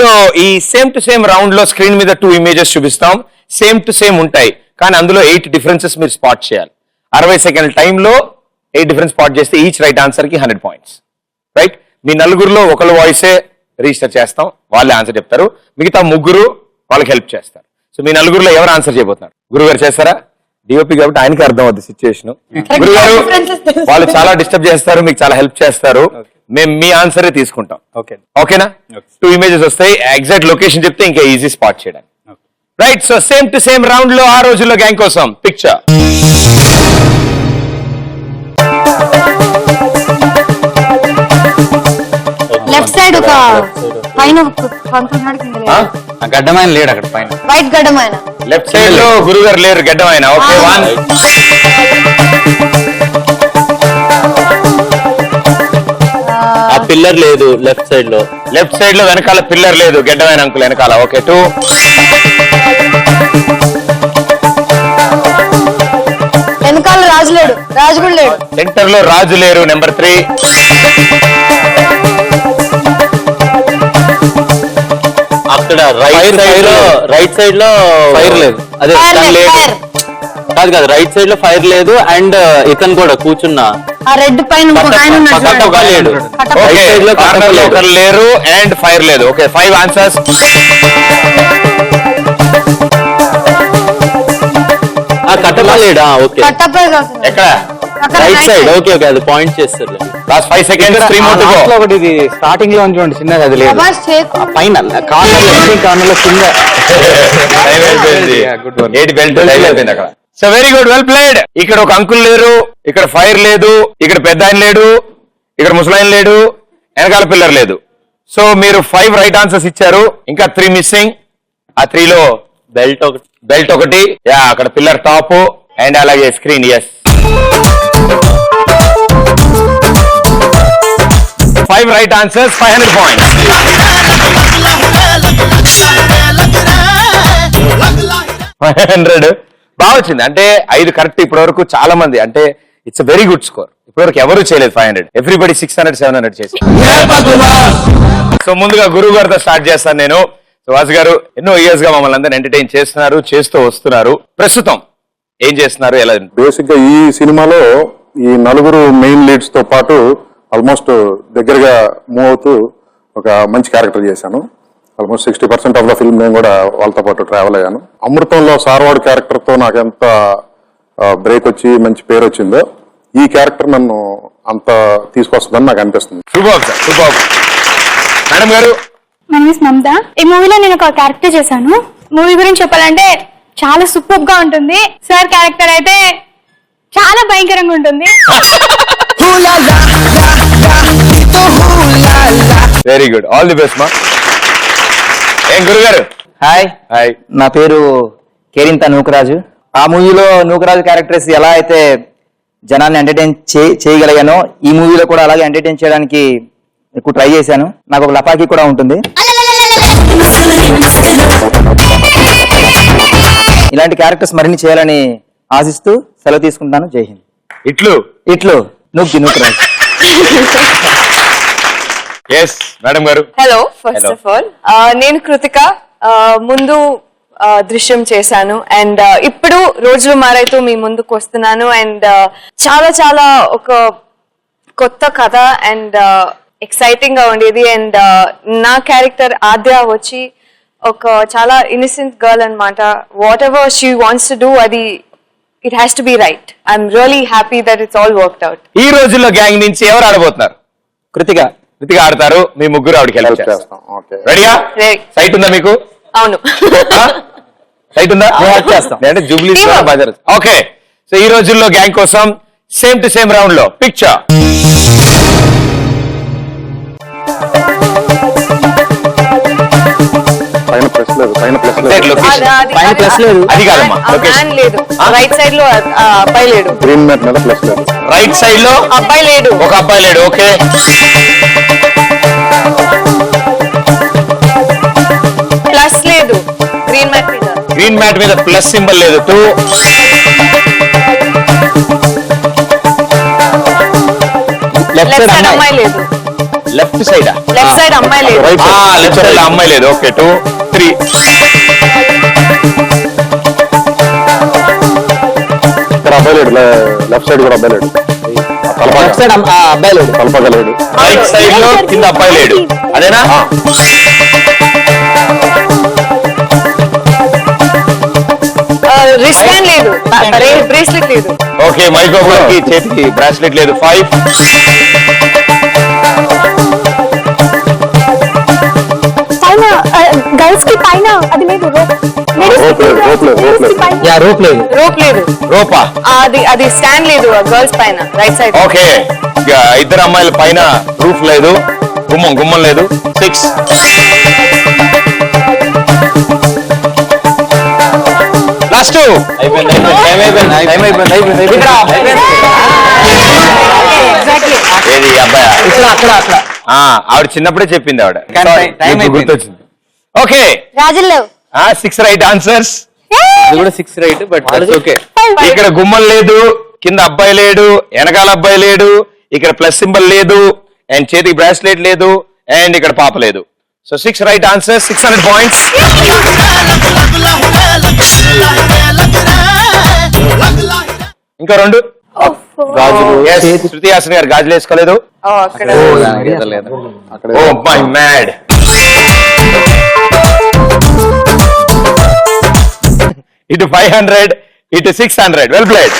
So ఈ same to same round లో screen మీద 2 ఇమేజెస్ చూపిస్తాం. సేమ్ టు సేమ్ ఉంటాయి, కానీ అందులో 8 డిఫరెన్సెస్ మీరు స్పాట్ చేయాలి. 60 సెకండ్ల టైంలో 8 డిఫరెన్స్ స్పాట్ చేస్తే ఈచ్ రైట్ ఆన్సర్ కి 100 పాయింట్స్. రైట్, మీ నలుగురులో ఒకళ్ళు వాయిసే రిజిస్టర్ చేస్తాం, వాళ్ళే ఆన్సర్ చెప్తారు. మిగతా ముగ్గురు వాళ్ళకి హెల్ప్ చేస్తారు. సో మీ నలుగురులో ఎవరు ఆన్సర్ చేయబోతున్నారు? గురుగారు చేస్తారా? డిఓపి కాబట్టి ఆయనకి అర్థం అవుతుంది సిచ్యువేషన్. గురుగారు వాళ్ళు చాలా డిస్టర్బ్ చేస్తారు, మీకు చాలా హెల్ప్ చేస్తారు. మేము మీ ఆన్సరే తీసుకుంటాం. ఓకేనా? 2 ఇమేజెస్ వస్తాయి, ఎగ్జాక్ట్ లొకేషన్ చెప్తే ఇంకా ఈజీ స్పాట్ చేయడానికి. Right, so same to same round లో ఆ రోజుల్లో గ్యాంగ్ కోసం పిక్చర్. లెఫ్ట్ సైడ్ ఒక పైన గడ్డమైన లేడు అక్కడ పైన, వైట్ గడ్డమైన. లెఫ్ట్ సైడ్ లో గురుగారు లేరు, గడ్డమైన. ఓకే, 1. ఆ పిల్లర్ లేదు లెఫ్ట్ సైడ్ లో. లెఫ్ట్ సైడ్ లో వెనకాల పిల్లర్ లేదు, గడ్డమైన అంకుల్ వెనకాల. ఓకే, 2. వెనకాల రాజు లేడు, రాజు కూడా లేడు. సెంటర్ లో రాజు లేరు, నెంబర్ 3. అక్కడ రైట్ సైడ్ లో ఫైర్ లేదు. అదే కాదు, రైట్ సైడ్ లో ఫైర్ లేదు. అండ్ ఇతను కూడా కూర్చున్న ఆ రెడ్ పైన లేడు. ఒకరు లేరు అండ్ ఫైర్ లేదు. Okay, 5 answers. కట్టపా లేడా? ఓకే, ఎక్కడ? Right side. ఓకే ఓకే, అది పాయింట్ చేస్తారు. Last 5 seconds. 3 more to go. ఒకటి ఇది స్టార్టింగ్ లో ఉంచండి, చిన్నది అది లేదు. పైన కార్నర్ లో కింద 8 బెల్ట్ అయిపోయింది అక్కడ. So very good, well played. ఇక్కడ ఒక అంకుల్ లేరు, ఇక్కడ ఫైర్ లేదు, ఇక్కడ పెద్ద ఆయన లేడు, ఇక్కడ ముసలాయన లేడు, వెనకాల పిల్లర్ లేదు. సో మీరు 5 రైట్ ఆన్సర్స్ ఇచ్చారు, ఇంకా 3 మిస్సింగ్. ఆ 3 లో బెల్ట్ ఒకటి, యా అక్కడ పిల్లర్ టాప్ అండ్ అలాగే screen. Yes, 5 right answers, 500 points. బాగా వచ్చింది. అంటే 5 కరెక్ట్. ఇప్పటి వరకు చాలా మంది, అంటే ఇట్స్ వెరీ గుడ్ స్కోర్. ఇప్పటివరకు ఎవరు చేయలేదు 500. ఎవ్రీబడి 600, 700 చేసి. సో ముందుగా గురువు గారితో స్టార్ట్ చేస్తాను నేను. సో వాసు గారు ఎన్నో ఇయర్స్ గా మమ్మల్ని అందరినీ ఎంటర్టైన్ చేస్తున్నారు, చేస్తూ వస్తున్నారు. ప్రస్తుతం ఏం చేస్తున్నారు, ఎలా? బేసిక్ గా ఈ సినిమాలో ఈ 4 మెయిన్ లీడ్స్ తో పాటు ఆల్మోస్ట్ దగ్గరగా మూవ్ అవుతూ ఒక మంచి క్యారెక్టర్ చేశాను. ఆల్మోస్ట్ 60% ఆఫ్ ద ఫిల్మ్ నేను కూడా వాళ్ళతో పాటు ట్రావెల్ అయ్యాను. అమృతంలో సార్వాడ్ క్యారెక్టర్ తో నాకు ఎంత బ్రేక్ వచ్చి మంచి పేరు వచ్చిందో, ఈ క్యారెక్టర్ నన్ను అంత తీసుకొస్తుందని నాకు అనిపిస్తుంది. మేడం గారు, మమత, ఈ మూవీలో నేను ఒక క్యారెక్టర్ చేశాను. మూవీ గురించి చెప్పాలంటే చాలా సూపర్ గా ఉంటుంది. సార్ క్యారెక్టర్ అయితే చాలా భయంకరంగా ఉంటుంది. Very good, all the best మా. ఏం గురుగారు? హాయ్, నా పేరు కేరింత నూకరాజు. ఆ మూవీలో నూకరాజు క్యారెక్టర్స్ ఎలా అయితే జనాన్ని ఎంటర్టైన్ చేయగలిగానో, ఈ మూవీలో కూడా అలాగే ఎంటర్టైన్ చేయడానికి ఎక్కువ ట్రై చేశాను. నాకు ఒక లపాకి కూడా ఉంటుంది. ఇలాంటి క్యారెక్టర్స్ మరిన్ని చేయాలని ఆశిస్తూ సెలవు తీసుకుంటాను. జై హింద్. ఇట్లు నూకరాజు. ఎస్ మేడం గారు. హలో, ఫస్ట్ ఆఫ్ ఆల్ నేను కృతిక. ముందు దృశ్యం చేశాను అండ్ ఇప్పుడు రోజులు మారైతూ మీ ముందుకు వస్తున్నాను. అండ్ చాలా చాలా ఒక కొత్త కథ అండ్ ఎక్సైటింగ్ గా ఉండేది. అండ్ నా క్యారెక్టర్ ఆద్య వచ్చి ఒక చాలా ఇన్నోసెంట్ గర్ల్ అన్నమాట. Whatever she wants to do, అది it has to be right. I'm really happy that it's all worked out. ఈ రోజుల్లో గ్యాంగ్ నుంచి ఎవరు ఆడబోతున్నారు? కృతిక ఆడతారు. మీ ముగ్గురు ఆవిడకి హెల్ప్ చేస్తాం. రెడీగా? సైట్ ఉందా మీకు? అవును, సైట్ ఉందా? చేస్తాం. అంటే జూబ్లీ బజార్. ఓకే, సో ఈ రోజుల్లో గ్యాంగ్ కోసం సేమ్ టు సేమ్ రౌండ్ లో పిక్చర్. పైన ప్లస్ లేదు. అది కాదమ్మా, లేదు. రైట్ సైడ్ లో అబ్బాయి లేడు, గ్రీన్ మ్యాట్ మీద ప్లస్ లేదు. రైట్ సైడ్ లో అబ్బాయి లేడు, ఒక అబ్బాయి లేడు. ఓకే, ప్లస్ లేదు. గ్రీన్ మ్యాట్ మీద ప్లస్ సింబల్ లేదు. 2. లెఫ్ట్ సైడ్ అమ్మాయి లేదు. లెఫ్ట్ సైడ్ లెఫ్ట్ సైడ్ అమ్మాయి లేదు. రైట్ సైడ్ లెఫ్ట్ సైడ్ అమ్మాయి లేదు. ఓకే 2 3 ఇక్కడ అబ్బాయి లేడు, లెఫ్ట్ సైడ్ కూడా అబ్బాయి లేడు, లెఫ్ట్ సైడ్ అబ్బాయి లేడు. తలపగ లేడు. రైట్ సైడ్ లో కింద అబ్బాయి లేడు. అదేనా? రిస్ట్ బ్యాండ్ లేదు, బ్రేస్లెట్ లేదు. ఓకే మైక్రోఫోన్ కి చేతికి బ్రాస్లెట్ లేదు. 5 పైన గర్ల్స్ కి పైన అది లేదు రోప్ లేదు, రోప్ లేదు, రోప్ లేదు. యా రోప్ లేదు. రోప్ లేదు. రోపా? అది స్టాండ్ లేదు గర్ల్స్ పైన రైట్ సైడ్. ఓకే ఇద్దరు అమ్మాయిల పైన రూఫ్ లేదు, గుమ్మం లేదు. 6 లాస్ట్ అయిపోయింది. ఏది అబ్బాయి? అక్కడ ఆవిడ చిన్నప్పుడే చెప్పింది ఆవిడ. కానీ టైం ఇప్పుడు గుర్తొచ్చింది. ఓకే రాజులు లేవు. 6 రైట్ ఆన్సర్స్. అది కూడా 6 రైట్, బట్ ఓకే. ఇక్కడ గుమ్మం లేదు, కింద అబ్బాయి లేడు, వెనకాల అబ్బాయి లేడు, ఇక్కడ ప్లస్ సింబల్ లేదు, అండ్ చేతికి బ్రాస్లెట్ లేదు, అండ్ ఇక్కడ పాప లేదు. So 6 right answers, 600 points. ఇంకా 2 గాజులు. శృతి హాసన్ గారు గాజులు వేసుకోలేదు. అక్కడ ఓ మై మ్యాడ్. ఇటు 500, ఇటు 600. Well played.